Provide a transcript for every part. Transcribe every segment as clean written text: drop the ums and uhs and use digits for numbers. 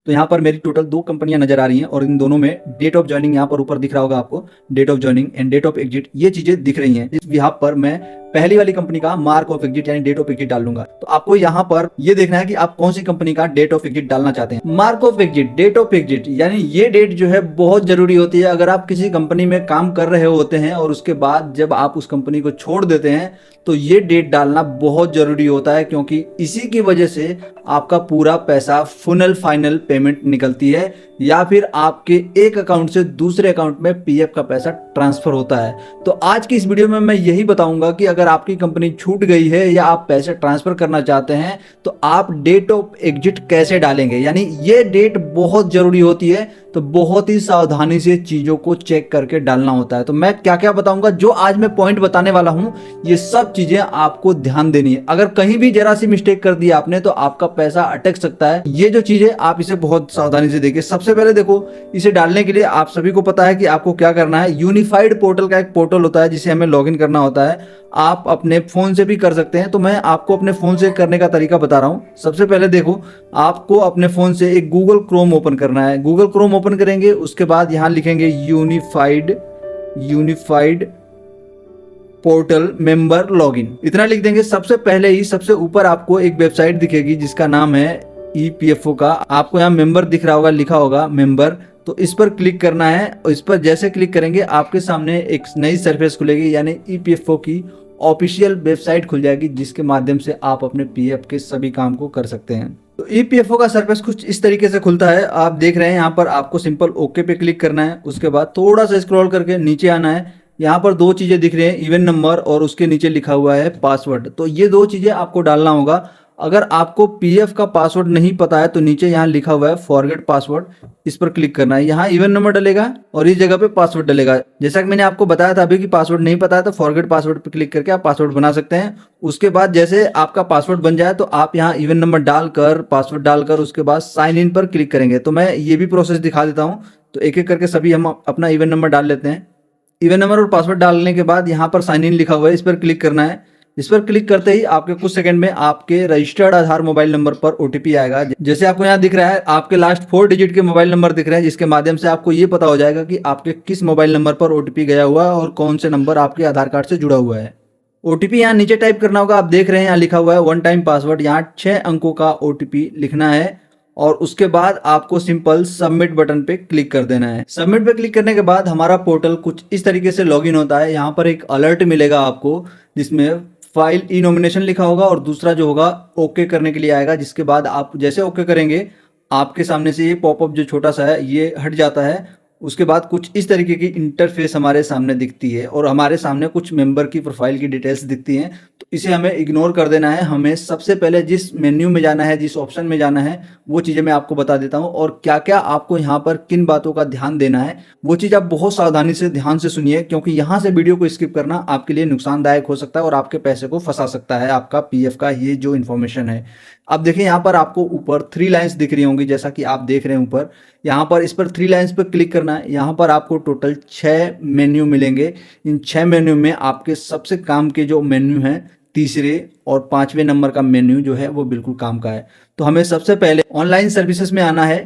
तो यहाँ पर मेरी टोटल 2 कंपनियां नजर आ रही हैं और इन दोनों में डेट ऑफ ज्वाइनिंग यहाँ पर ऊपर दिख रहा होगा आपको, date of joining and date of exit ये चीजें दिख रही हैं। इस यहाँ पर मैं पहली वाली कंपनी का मार्क ऑफ एग्जिट यानी डेट ऑफ एग्जिट डाल लूंगा। तो आपको यहाँ पर ये देखना है कि आप कौन सी कंपनी का डेट ऑफ एग्जिट डालना चाहते हैं। Mark of exit, date of exit यानी ये डेट जो है बहुत जरूरी होती है। अगर आप किसी कंपनी में काम कर रहे होते हैं और उसके बाद जब आप उस कंपनी को छोड़ देते हैं तो ये डेट डालना बहुत जरूरी होता है, क्योंकि इसी की वजह से आपका पूरा पैसा फाइनल पेमेंट निकलती है या फिर आपके एक अकाउंट से दूसरे अकाउंट में पीएफ का पैसा ट्रांसफर होता है। तो आज की इस वीडियो में मैं यही बताऊंगा कि अगर आपकी कंपनी छूट गई है या आप पैसे ट्रांसफर करना चाहते हैं तो आप डेट ऑफ एग्जिट कैसे डालेंगे। यानी ये डेट बहुत जरूरी होती है, तो बहुत ही सावधानी से चीजों को चेक करके डालना होता है। तो मैं क्या क्या बताऊंगा, जो आज मैं पॉइंट बताने वाला हूं, ये सब चीजें आपको ध्यान देनी है। अगर कहीं भी जरा सी मिस्टेक कर दी आपने तो आपका पैसा अटक सकता है। ये जो चीजें आप इसे बहुत सावधानी से देखिए। सबसे पहले देखो, इसे डालने के लिए आप सभी को पता है कि आपको क्या करना है। यूनिफाइड पोर्टल का एक पोर्टल होता है जिसे हमें लॉगिन करना होता है। आप अपने फोन से भी कर सकते हैं, तो मैं आपको अपने फोन से करने का तरीका बता रहा हूं। सबसे पहले देखो, आपको अपने फोन से एक गूगल क्रोम ओपन करना है। गूगल क्रोम ओपन करेंगे, उसके बाद यहां लिखेंगे यूनिफाइड पोर्टल मेंबर लॉगिन, इतना लिख देंगे। सबसे पहले ही सबसे ऊपर आपको एक वेबसाइट दिखेगी जिसका नाम है ईपीएफओ का। आपको यहाँ मेंबर दिख रहा होगा, लिखा होगा मेंबर, तो इस पर क्लिक करना है। और इस पर जैसे क्लिक करेंगे आपके सामने एक नई सरफेस खुलेगी, यानी ईपीएफओ की ऑफिशियल वेबसाइट खुल जाएगी जिसके माध्यम से आप अपने पीएफ के सभी काम को कर सकते हैं। तो ईपीएफओ का सरफेस कुछ इस तरीके से खुलता है, आप देख रहे हैं। यहाँ पर आपको सिंपल ओके पे क्लिक करना है। उसके बाद थोड़ा सा स्क्रॉल करके नीचे आना है। यहाँ पर 2 चीजें दिख रही हैं, इवेंट नंबर और उसके नीचे लिखा हुआ है पासवर्ड। तो ये 2 चीजें आपको डालना होगा। अगर आपको पीएफ का पासवर्ड नहीं पता है तो नीचे यहाँ लिखा हुआ है फॉरगेट पासवर्ड, इस पर क्लिक करना है। यहाँ इवेंट नंबर डलेगा और इस जगह पे पासवर्ड डलेगा। जैसा कि मैंने आपको बताया था अभी कि पासवर्ड नहीं पता है तो फॉरगेट पासवर्ड पर क्लिक करके आप पासवर्ड बना सकते हैं। उसके बाद जैसे आपका पासवर्ड बन जाए तो आप यहाँ इवेंट नंबर डालकर पासवर्ड डालकर उसके बाद साइन इन पर क्लिक करेंगे। तो मैं ये भी प्रोसेस दिखा देता हूँ। तो एक एक करके सभी हम अपना इवेंट नंबर डाल लेते हैं। इवेंट नंबर और पासवर्ड डालने के बाद यहाँ पर साइन इन लिखा हुआ है, इस पर क्लिक करना है। इस पर क्लिक करते ही आपके कुछ सेकंड में आपके रजिस्टर्ड आधार मोबाइल नंबर पर ओटीपी आएगा। जैसे आपको यहाँ दिख रहा है, आपके लास्ट 4 डिजिट के मोबाइल नंबर दिख रहे हैं, जिसके माध्यम से आपको ये पता हो जाएगा कि आपके किस मोबाइल नंबर पर ओटीपी गया हुआ है और कौन से नंबर आपके आधार कार्ड से जुड़ा हुआ है। ओटीपी यहाँ नीचे टाइप करना होगा। आप देख रहे हैं यहाँ लिखा हुआ है 1 टाइम पासवर्ड। यहाँ 6 अंकों का ओटीपी लिखना है और उसके बाद आपको सिंपल सबमिट बटन पे क्लिक कर देना है। सबमिट पे क्लिक करने के बाद हमारा पोर्टल कुछ इस तरीके से लॉगिन होता है। यहाँ पर एक अलर्ट मिलेगा आपको जिसमें फाइल ई नॉमिनेशन लिखा होगा और दूसरा जो होगा ओके करने के लिए आएगा। जिसके बाद आप जैसे ओके करेंगे आपके सामने से ये पॉपअप जो छोटा सा है ये हट जाता है। उसके बाद कुछ इस तरीके की इंटरफेस हमारे सामने दिखती है और हमारे सामने कुछ मेंबर की प्रोफाइल की डिटेल्स दिखती हैं। तो इसे हमें इग्नोर कर देना है। हमें सबसे पहले जिस मेन्यू में जाना है, जिस ऑप्शन में जाना है, वो चीज़ें मैं आपको बता देता हूँ और क्या क्या आपको यहाँ पर किन बातों का ध्यान देना है वो चीज़ आप बहुत सावधानी से ध्यान से सुनिए, क्योंकि यहाँ से वीडियो को स्किप करना आपके लिए नुकसानदायक हो सकता है और आपके पैसे को फंसा सकता है, आपका पीएफ का ये जो इन्फॉर्मेशन है। अब देखिए यहाँ पर आपको ऊपर 3 लाइन्स दिख रही होंगी, जैसा कि आप देख रहे हैं ऊपर। यहाँ पर इस पर 3 लाइन्स पर क्लिक करना है। यहाँ पर आपको टोटल 6 मेन्यू मिलेंगे। इन 6 मेन्यू में आपके सबसे काम के जो मेन्यू हैं, तीसरे और 5वें नंबर का मेन्यू जो है वो बिल्कुल काम का है। तो हमें सबसे पहले ऑनलाइन सर्विसेज में आना है।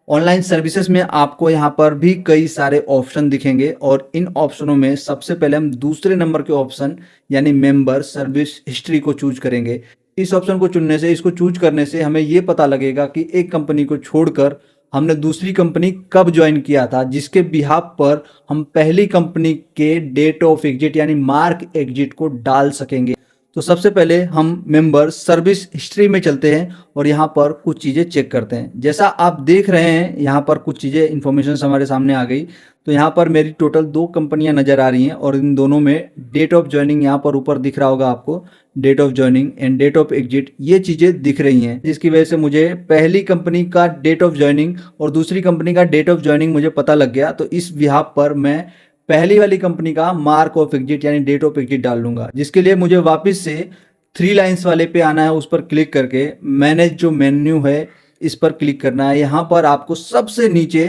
ऑनलाइन सर्विसेज में आपको यहाँ पर भी कई सारे ऑप्शन दिखेंगे और इन ऑप्शनों में सबसे पहले हम दूसरे नंबर के ऑप्शन यानी मेंबर सर्विस हिस्ट्री को चूज करेंगे। इस ऑप्शन को चुनने से, इसको चूज करने से हमें ये पता लगेगा कि एक कंपनी को छोड़कर हमने दूसरी कंपनी कब ज्वाइन किया था, जिसके बिहाफ पर हम पहली कंपनी के डेट ऑफ एग्जिट यानी मार्क एग्जिट को डाल सकेंगे। तो सबसे पहले हम मेंबर सर्विस हिस्ट्री में चलते हैं और यहाँ पर कुछ चीज़ें चेक करते हैं। जैसा आप देख रहे हैं यहाँ पर कुछ चीज़ें इन्फॉर्मेशन हमारे सामने आ गई। तो यहाँ पर मेरी टोटल 2 कंपनियां नज़र आ रही हैं और इन दोनों में डेट ऑफ ज्वाइनिंग यहाँ पर ऊपर दिख रहा होगा आपको, date of joining and date of exit ये चीज़ें दिख रही हैं, जिसकी वजह से मुझे पहली कंपनी का डेट ऑफ ज्वाइनिंग और दूसरी कंपनी का डेट ऑफ ज्वाइनिंग मुझे पता लग गया। तो इस बिहाफ पर मैं पहली वाली कंपनी का मार्क ऑफ एग्जिट यानी डेट ऑफ एग्जिट डाल लूंगा, जिसके लिए मुझे वापस से 3 लाइन्स वाले पे आना है। उस पर क्लिक करके मैनेज जो मेन्यू है इस पर क्लिक करना है। यहाँ पर आपको सबसे नीचे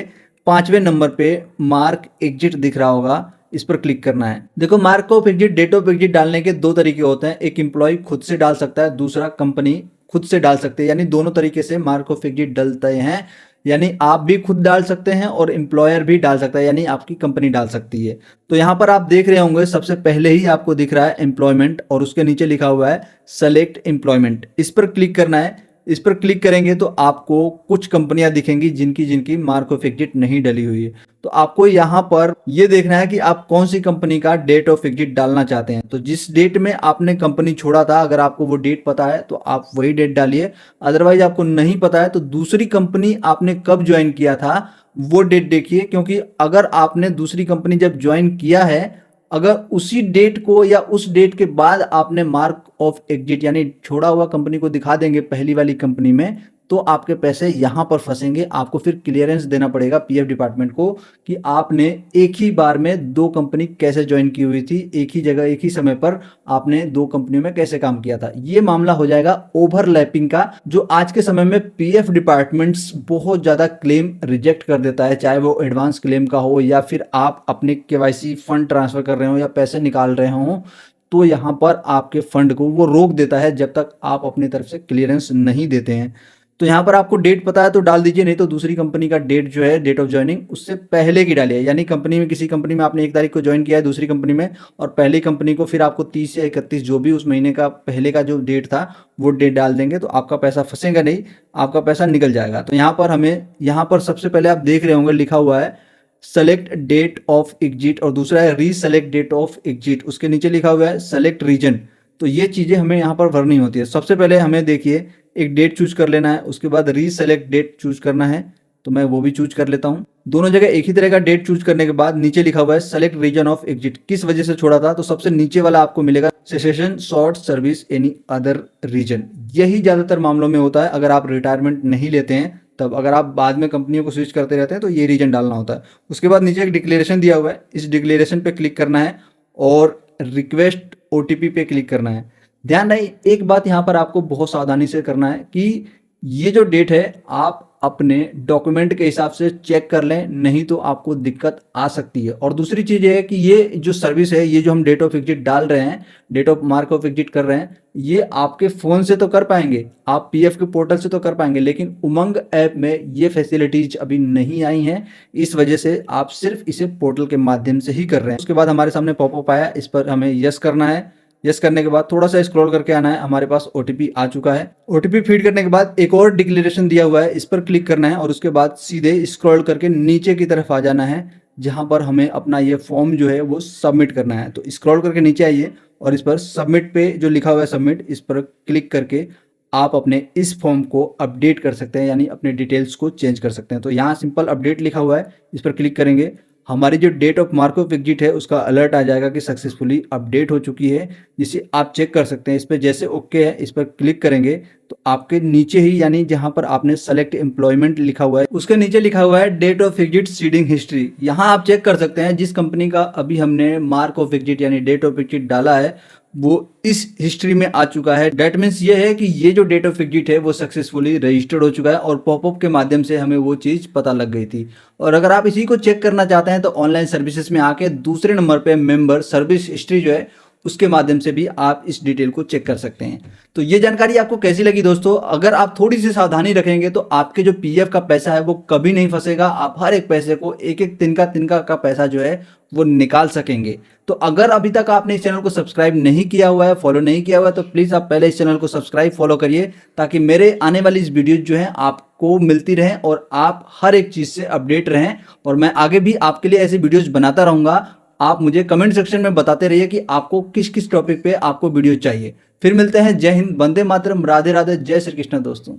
5वें नंबर पे मार्क एग्जिट दिख रहा होगा, इस पर क्लिक करना है। देखो, mark of exit date of exit डालने के 2 तरीके होते हैं। एक एम्प्लॉय खुद से डाल सकता है, दूसरा कंपनी खुद से डाल सकते हैं, यानी दोनों तरीके से मार्क ऑफ एग्जिट डलते हैं। यानी आप भी खुद डाल सकते हैं और एम्प्लॉयर भी डाल सकता है, यानी आपकी कंपनी डाल सकती है। तो यहाँ पर आप देख रहे होंगे सबसे पहले ही आपको दिख रहा है एम्प्लॉयमेंट और उसके नीचे लिखा हुआ है सेलेक्ट एम्प्लॉयमेंट। इस पर क्लिक करना है। इस पर क्लिक करेंगे तो आपको कुछ कंपनियां दिखेंगी जिनकी जिनकी मार्क ऑफ एग्जिट नहीं डली हुई है। तो आपको यहाँ पर ये देखना है कि आप कौन सी कंपनी का डेट ऑफ एग्जिट डालना चाहते हैं। तो जिस डेट में आपने कंपनी छोड़ा था, अगर आपको वो डेट पता है तो आप वही डेट डालिए। अदरवाइज आपको नहीं पता है तो दूसरी कंपनी आपने कब ज्वाइन किया था वो डेट देखिए, क्योंकि अगर आपने दूसरी कंपनी जब ज्वाइन किया है, अगर उसी डेट को या उस डेट के बाद आपने मार्क ऑफ एग्जिट यानी छोड़ा हुआ कंपनी को दिखा देंगे पहली वाली कंपनी में, तो आपके पैसे यहां पर फंसेंगे। आपको फिर क्लियरेंस देना पड़ेगा पीएफ डिपार्टमेंट को कि आपने एक ही बार में दो कंपनी कैसे ज्वाइन की हुई थी, एक ही जगह एक ही समय पर आपने दो कंपनियों में कैसे काम किया था। ये मामला हो जाएगा ओवरलैपिंग का, जो आज के समय में पीएफ डिपार्टमेंट्स बहुत ज्यादा क्लेम रिजेक्ट कर देता है, चाहे वो एडवांस क्लेम का हो या फिर आप अपने केवाईसी फंड ट्रांसफर कर रहे हो या पैसे निकाल रहे हो। तो यहाँ पर आपके फंड को वो रोक देता है जब तक आप अपनी तरफ से क्लियरेंस नहीं देते हैं। तो यहाँ पर आपको डेट पता है तो डाल दीजिए, नहीं तो दूसरी कंपनी का डेट जो है डेट ऑफ ज्वाइनिंग उससे पहले की डालिए। यानी कंपनी में किसी कंपनी में आपने 1 तारीख को ज्वाइन किया है दूसरी कंपनी में, और पहली कंपनी को फिर आपको 30 या 31 जो भी उस महीने का पहले का जो डेट था वो डेट डाल देंगे, तो आपका पैसा फंसेगा नहीं, आपका पैसा निकल जाएगा। तो यहाँ पर हमें यहाँ पर सबसे पहले आप देख रहे होंगे लिखा हुआ है सेलेक्ट डेट ऑफ एग्जिट और दूसरा है रीसेलेक्ट डेट ऑफ एग्जिट, उसके नीचे लिखा हुआ है सेलेक्ट रीजन। तो ये चीज़ें हमें यहाँ पर भरनी होती है। सबसे पहले हमें देखिए एक डेट चूज कर लेना है, उसके बाद रीसेलेक्ट डेट चूज करना है, तो मैं वो भी चूज कर लेता हूँ। दोनों जगह एक ही तरह का डेट चूज करने के बाद नीचे लिखा हुआ है सेलेक्ट रीजन ऑफ एग्जिट, किस वजह से छोड़ा था, तो सबसे नीचे वाला आपको मिलेगा cessation short service any other reason. यही ज्यादातर मामलों में होता है अगर आप रिटायरमेंट नहीं लेते हैं तब, अगर आप बाद में कंपनियों को स्विच करते रहते हैं तो ये रीजन डालना होता है। उसके बाद नीचे एक डिक्लेरेशन दिया हुआ है, इस डिक्लेरेशन पे क्लिक करना है और रिक्वेस्ट ओटीपी पे क्लिक करना है। ध्यान रहे एक बात यहाँ पर आपको बहुत सावधानी से करना है कि ये जो डेट है आप अपने डॉक्यूमेंट के हिसाब से चेक कर लें, नहीं तो आपको दिक्कत आ सकती है। और दूसरी चीज ये है कि ये जो सर्विस है, ये जो हम डेट ऑफ एग्जिट डाल रहे हैं, date of mark of exit कर रहे हैं, ये आपके फोन से तो कर पाएंगे, आप पीएफ के पोर्टल से तो कर पाएंगे, लेकिन उमंग ऐप में ये फैसिलिटीज अभी नहीं आई हैं। इस वजह से आप सिर्फ इसे पोर्टल के माध्यम से ही कर रहे हैं। उसके बाद हमारे सामने पॉपअप आया, इस पर हमें यस करना है। यस करने के बाद थोड़ा सा स्क्रॉल करके आना है, हमारे पास ओटीपी आ चुका है। ओटीपी फीड करने के बाद एक और डिक्लेरेशन दिया हुआ है, इस पर क्लिक करना है और उसके बाद सीधे स्क्रॉल करके नीचे की तरफ आ जाना है, जहां पर हमें अपना ये फॉर्म जो है वो सबमिट करना है। तो स्क्रॉल करके नीचे आइए और इस पर सबमिट पे जो लिखा हुआ है सबमिट, इस पर क्लिक करके आप अपने इस फॉर्म को अपडेट कर सकते हैं, यानी अपने डिटेल्स को चेंज कर सकते हैं। तो यहाँ सिंपल अपडेट लिखा हुआ है, इस पर क्लिक करेंगे, हमारी जो date of mark of exit है उसका अलर्ट आ जाएगा कि सक्सेसफुली अपडेट हो चुकी है, जिसे आप चेक कर सकते हैं। इस पर जैसे ओके है, इस पर क्लिक करेंगे तो आपके नीचे ही यानी जहां पर आपने सेलेक्ट एम्प्लॉयमेंट लिखा हुआ है उसके नीचे लिखा हुआ है date of exit seeding history. यहाँ आप चेक कर सकते हैं जिस कंपनी का अभी हमने मार्क ऑफ एग्जिट यानी डेट ऑफ एग्जिट डाला है वो इस हिस्ट्री में आ चुका है। डेट मीन्स ये है कि ये जो डेट ऑफ एग्जिट है वो सक्सेसफुली रजिस्टर्ड हो चुका है और पॉपअप के माध्यम से हमें वो चीज़ पता लग गई थी। और अगर आप इसी को चेक करना चाहते हैं तो ऑनलाइन सर्विसेज में आके दूसरे नंबर पे मेंबर सर्विस हिस्ट्री जो है उसके माध्यम से भी आप इस डिटेल को चेक कर सकते हैं। तो ये जानकारी आपको कैसी लगी दोस्तों? अगर आप थोड़ी सी सावधानी रखेंगे तो आपके जो पीएफ का पैसा है वो कभी नहीं फंसेगा। आप हर एक पैसे को एक एक तिनका का पैसा जो है वो निकाल सकेंगे। तो अगर अभी तक आपने इस चैनल को सब्सक्राइब नहीं किया हुआ है, फॉलो नहीं किया हुआ है, तो प्लीज आप पहले इस चैनल को सब्सक्राइब फॉलो करिए, ताकि मेरे आने वाली इस वीडियो जो है आपको मिलती रहे और आप हर एक चीज से अपडेट रहें। और मैं आगे भी आपके लिए ऐसी वीडियोज बनाता रहूंगा। आप मुझे कमेंट सेक्शन में बताते रहिए कि आपको किस किस टॉपिक पे आपको वीडियो चाहिए। फिर मिलते हैं। जय हिंद, वंदे मातरम, राधे राधे, जय श्री कृष्ण दोस्तों।